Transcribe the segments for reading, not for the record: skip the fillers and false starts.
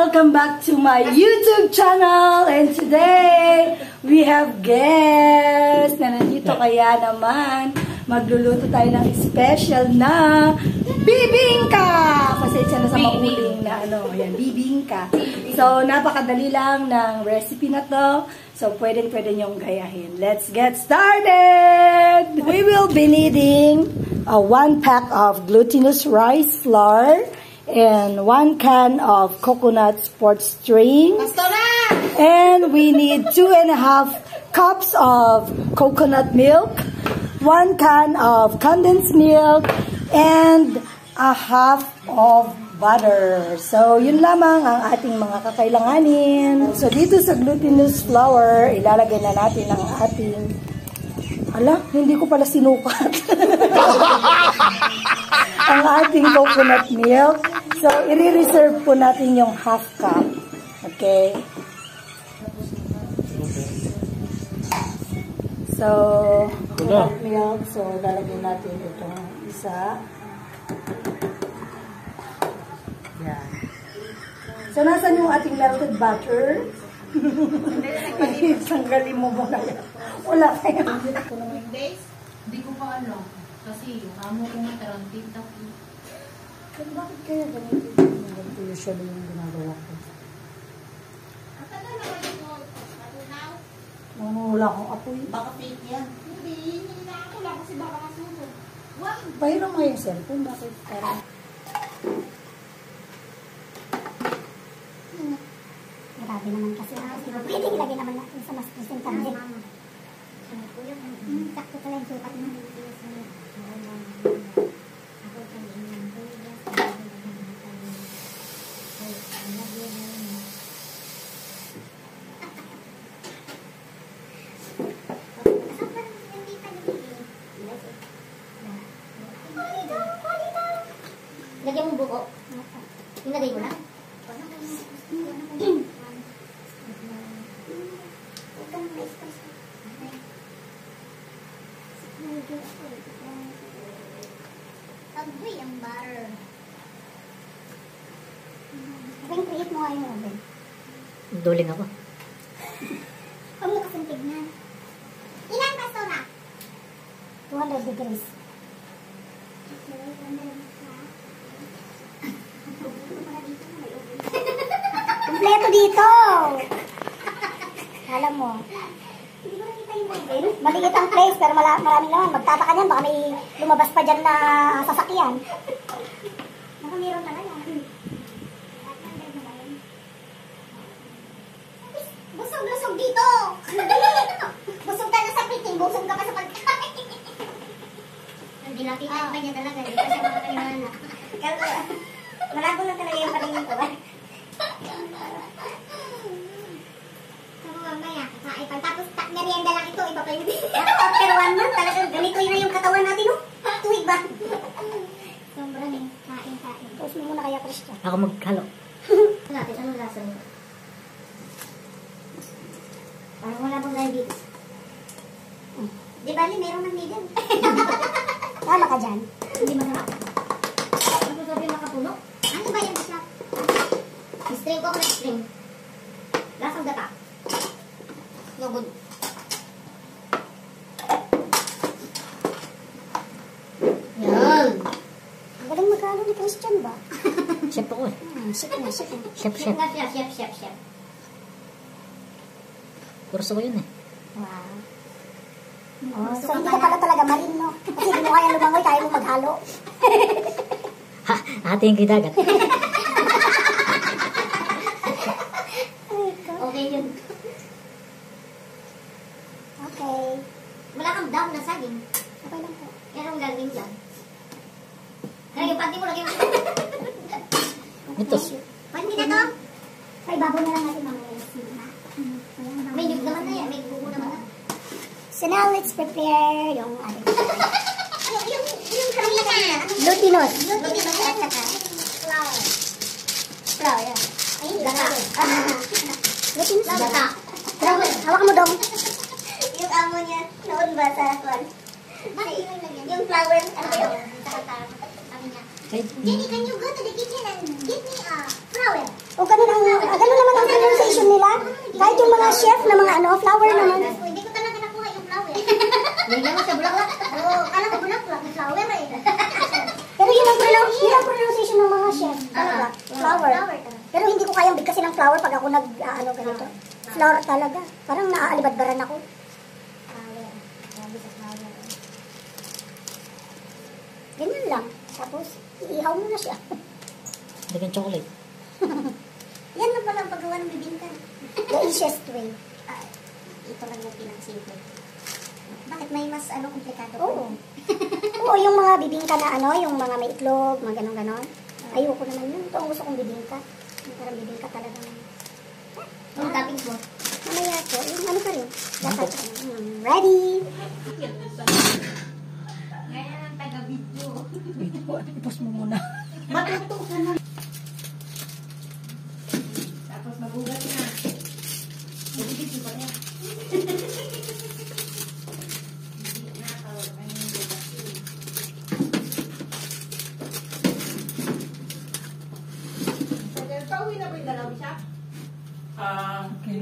welcome back to my YouTube channel. And today, we have guests na nandito, kaya naman magluluto tayo ng special na bibingka. Pasensya na sa mauling na bibingka. So, napakadali lang ng recipe na to. So, pwede nyong gayahin. Let's get started! We will be needing 1 pack of glutinous rice flour and 1 can of coconut sports drink. And we need 2.5 cups of coconut milk, 1 can of condensed milk, and a half of butter. So, yun lamang ang ating mga kakailanganin. So, dito sa glutinous flour, ilalagay na natin ang ating... hindi ko pala sinukat. Ang ating coconut milk. So, i-reserve po natin yung half cup. Okay? So, coconut milk. So, lalagyan natin itong isa. Yan. So, nasan yung ating melted butter? Tanggalin mo ba na yan? Wala kayo. Hindi ko pa alam. Kasi yung amo ko nga tarantin tapi. Pero bakit kaya ganito usually yung ginagawa ko? Wala akong apoy. Baka fake yan. Hindi na ako lang kasi baka masunog. Pahiram mo yung cellphone. Bakit parang... Grabe naman kasi. Pwede ilagay naman natin sa mas presentable. Sakto pala yung sukat mo. Lagyan mo buko. Nilagay mo na. Agoy ang butter. Abang, create mo nga yung oven. Duling ako. Huwag mo kasing tignan. Ilan pa ito na? 200 degrees. Kompleto dito! Alam mo. Hindi ko nakita yung oven. Maliit ang place, pero maraming naman. Magtataka niyan, baka may lumabas pa dyan na sasakyan. Baka meron talaga. Busog-lusog dito! Busog ka na sa piting, busog ka pa sa pagkain. Hindi lapitan pa niya talaga, hindi pa siya makakailangan. Malago na talaga yung paningin ko. Mamaya, kakain. Tapos merienda lang ito, iba pa yun. After 1 month, talagang ganito yun na yung katawan natin, no? Tuwig ba? Sobrang kain. Tapos mo muna kaya, Christian. Ako maghalo. Natin, anong lasa nito? Parang wala pong diabetes. Di bali, meron ng needle. Tama ka dyan. Hindi masarap. Ano sabi makapuno? Ano ba yung masarap? String ko, string. Lasang gata. No good. Yan. Ang galing magkano ni Christian ba? Chef ako eh. Chef. Chef. Kurso ko yun eh. Wow. Oh, so hindi ka pala talaga marin, no? Kasi di mo kaya lumangoy, kaya mo maghalo. Ha! Ating kidagat. Okay yun. Okay. Wala kang down na saging. Okay lang po. Yan ang gagawin dyan. Kaya yung panty mo lagi mo. Ito. Panty na to? Ay, babaw na lang natin mga may nyug naman na yan. May buko naman na. So now, let's prepare yung ating yung karina. Glutinous. At saka flour, yan. Ayun, gata. Glutinous gata. Hawak mo dong. Yung amo niya, noon ba sa kwan? Yung flour, ano ba yun? Kami niya. Jenny, can you go to the kitchen and get me a flower? O ganun naman ang pronunciation nila. Kahit yung mga chef na mga flower naman. Hindi ko talaga nakuha yung flower. Hindi mo sa bulaklak. Oo, kala ko bulaklak. Flower eh. Pero yun ang pronunciation ng mga chef. Flower. Pero hindi ko kayang bigkasin ng flower pag ako ganito. Flower talaga. Parang naaalibadbaran ako. Flower. Sabi sa flower. Ganyan lang. Tapos, iihaw mo na siya. Lagyan chocolate. Yan na pala ang paggawa ng bibingka. The easiest way. Ito lang yung pinang-simple. Bakit may mas komplikado? Oo. Oo, yung mga bibingka na yung mga may itlog, mga ganon-ganon. Ayoko naman yun. Ito ang gusto kong bibingka. Yung parang bibingka talaga. Yung toppings mo? Mamaya ko. Yung pa rin. Dapat. Ready? Ngayon ang taga-video. Ipos mo muna. Matuto ka na. Tapos magugat na. Magugat pa rin. Pauwi na ba yung dalaw siya? Okay.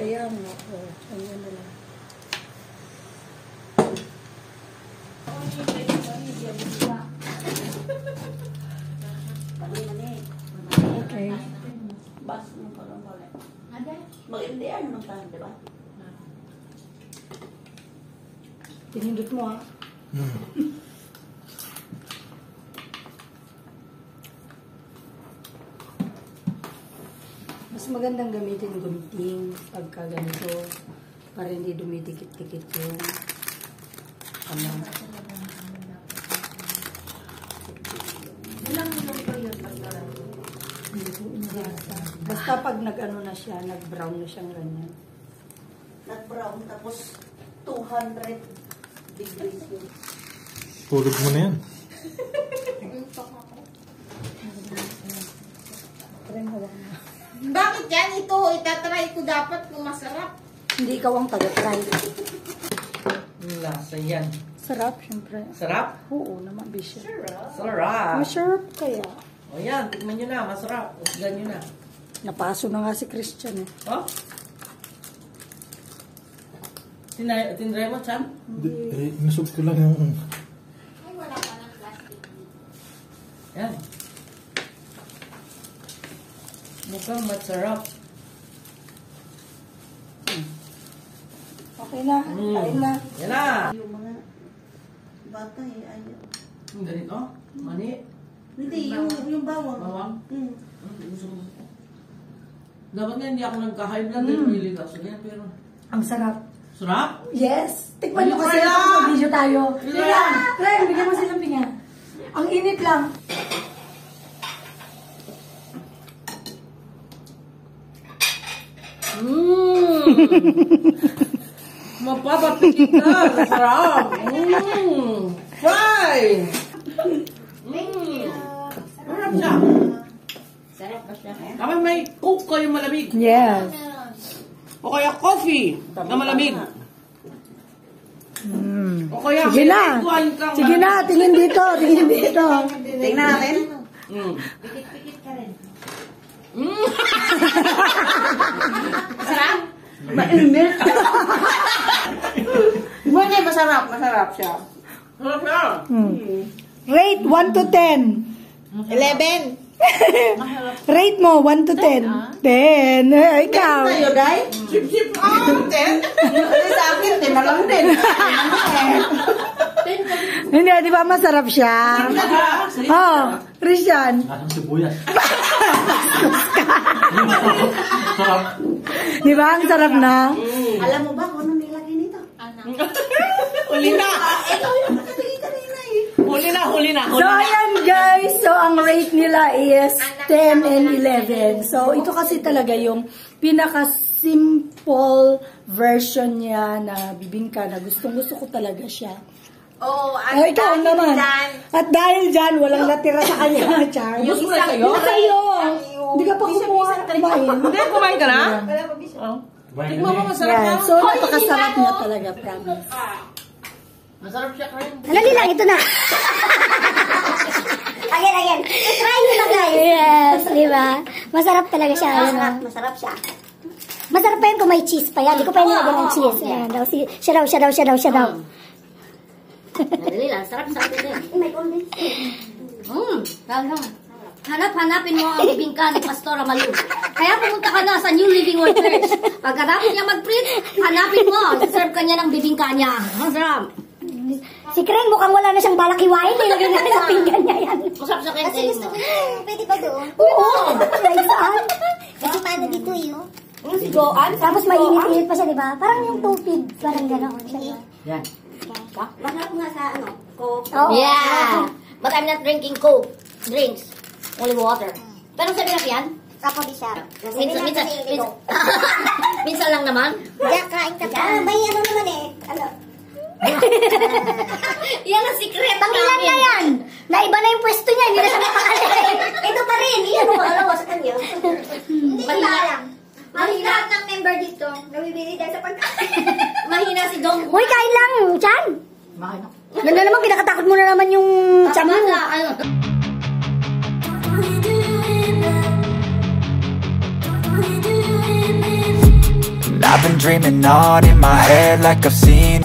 Kaya nga, ayan na lang. Okay. Bas mo pa lang pala. Mag-indian naman tayo, di ba? Pinindot mo ha. Mas magandang gamitin gunting pagka ganito para hindi dumidikit-dikit yung basta pag nag-ano na siya, nag-brown na siyang ganyan. Nag-brown tapos 200 degrees yun. Tulog mo na yan. Bakit yan? Ito, itatry ko dapat kung masarap. Hindi ikaw ang taga-try. Lasa yan. Sarap, syempre. Sarap? Oo naman, Bishop. Sarap. Masarap kaya. O yan, tikman nyo na. Masarap. Usgan nyo na. Napaso na nga si Christian eh. Oh? Tinry mo, Chan? Inusog ko lang yung... Ay, wala pa ng plastic. Yan. Mukhang masarap. Okay na, kain na. Yan na. Yung mga bata ayaw. Yung ganito? Mani? Hindi, yung bawang. Bawang? Mm. Gusto ko. Dapat nga hindi ako nagka-high blood. Really kaso yan, pero... Ang sarap. Sarap? Yes! Tikman nyo Ano kasi kaya? sa video tayo. Kaya? Ren, bigyan mo silang pinga. Ang init lang. Mapapapitin ka! Sarap! Fine! Sarap siya. Sarap ba siya? Dapat may coke kayo malamig. Yes. O kaya coffee na malamig. kaya Sige na. kuhan ka nga. Sige na, tingin dito, tingin dito. Tingnan natin. Pikit-pikit ka rin. Masarap? Mainit. Hindi, masarap. Masarap siya. Sarap na. Rate 1 to 10. 11. Rate mo, 1 to 10. 10. Ikaw. Sa'yo, Day? Sip-sip. 10. Sa akin, 10 na lang din. Hindi, di ba masarap siya? Oh, Christian. Lasang sibuyas. Di ba ang sarap na? Alam mo ba kung ano nilagay nito? Huli na. Ito yung nakatili kanina eh. Huli na. So, ayan guys. So, ang rate nila is 10 and 11. So, ito kasi talaga yung pinaka-simple version niya na bibingka na gustong-gusto ko talaga siya. Oo, Oh, ikaw naman. At dahil dyan, walang natira sa kanya, Char. Yung spray sa'yo? Yung sa'yo. Hindi ka pa kumuha kumain. Hindi, kumain ka na? Tignan mo, masarap na. Yan. So, napakasarap niya talaga, promise. Masarap siya, Karen. Dali lang, ito na. Again. Try nyo na guys. Yes, di ba? Masarap talaga siya. Masarap siya. Masarap pa yun kung may cheese pa yan. Di ko pa yun nilagyan ng cheese. Ayan, daw. Siya daw. Dali lang, sarap sa atin din. May condensed. Hanapin mo ang bibingka ni Pastora Malu. Kaya pumunta ka na sa New Living Word Church. Pagkatapos niya mag-print, hanapin mo. Serve ka niya ng bibingka niya. Masarap. Si Kren mukhang wala na siyang balak iwain. Nilagay natin sa pinggan niya yan. Masarap sa Kasi kayo. gusto ko yun. Pwede ba doon? Oo. Ay, saan? Kasi paano dito yun? Si Joanne. Tapos mainit-init pa siya, di ba? Parang yung tubig. Parang gano'n. Yan. Masarap nga sa ano? Coke. Yeah. But I'm not drinking Coke. Drinks. Only water. Pero sa hirap yan? Kapo di siya. Minsan lang naman. Diyan, kain ka pa. May ano naman eh. Ano? Yan ang secret Pangilan na yan. Naiba na yung pwesto niya. Hindi na siya makakalit. Ito pa rin. Iyan mo makalawa sa kanya. Hindi ko lang. Mahina ng member dito. Nabibili dahil sa pagkain. Mahina si Dong. Uy, kain lang, Chan. Yan na naman, pinakatakot mo na naman yung Chan mo. I've been dreaming on in my head like I've seen